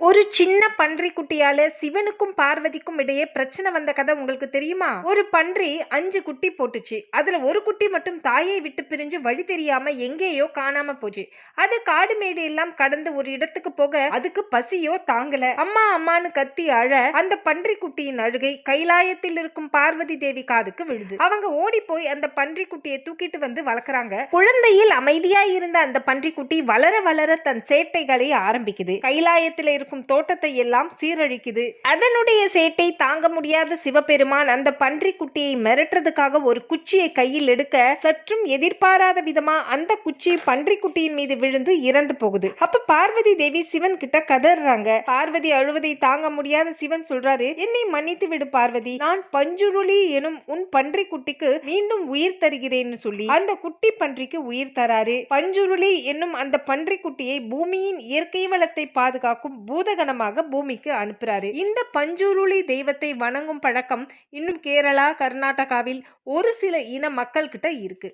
ஒரு சின்ன பன்றி குட்டியால சிவனுக்கும் பார்வதிக்கும் இடையே பிரச்சனை வந்த கதை உங்களுக்கு தெரியுமா? ஒரு பன்றி 5 குட்டி போட்டுச்சு. அதுல ஒரு குட்டி மட்டும் தாயை விட்டு பிரிஞ்சு வழி தெரியாம எங்கேயோ காணாம போச்சு. அது காடு மேடு எல்லாம் கடந்து ஒரு இடத்துக்கு போக அதுக்கு பசியோ தாங்கல. அம்மா அம்மான்னு கத்தி அழ அந்த பன்றி குட்டியின் அழுகை கைலாயத்தில் இருக்கும் பார்வதி தேவி காதுக்கு விழுது. அவங்க ஓடி போய் அந்த பன்றி குட்டியை தூக்கிட்டு வந்து வளர்க்குறாங்க. குழந்தையில் அமைதியா இருந்த அந்த பன்றி குட்டி வளர வளர தன் சேட்டைகளை ஆரம்பிக்குது. கைலாயத்தில் இருக்கும் தோட்டத்தை எல்லாம் சீரழிக்குது. அதனுடைய சேட்டை தாங்க முடியாத சிவபெருமான் அந்த பன்றி குட்டியை மிரட்டுறதுக்காக ஒரு குச்சியை கையில் எடுக்க சற்றும் எதிர்பாராத விதமா அந்த குச்சி பன்றி குட்டியின் மீது விழுந்து இறந்து போகுது. அப்ப பார்வதி தேவி சிவன் கிட்ட கதறாங்க. பார்வதி அழுவதை தாங்க முடியாத சிவன் சொல்றாரு, என்னை மன்னித்து விடு பார்வதி, நான் பஞ்சுருளி எனும் உன் பன்றி குட்டிக்கு மீண்டும் உயிர் தருகிறேன்னு சொல்லி அந்த குட்டி பன்றிக்கு உயிர் தராரு. பஞ்சுருளி என்னும் அந்த பன்றி குட்டியை பூமியின் இயற்கை வளத்தை பாதுகாக்கும் பூதகணமாக பூமிக்கு அனுப்புறாரு. இந்த பஞ்சுருளி தெய்வத்தை வணங்கும் பழக்கம் இன்னும் கேரளா, கர்நாடகாவில் ஒரு சில இன மக்கள் கிட்ட இருக்கு.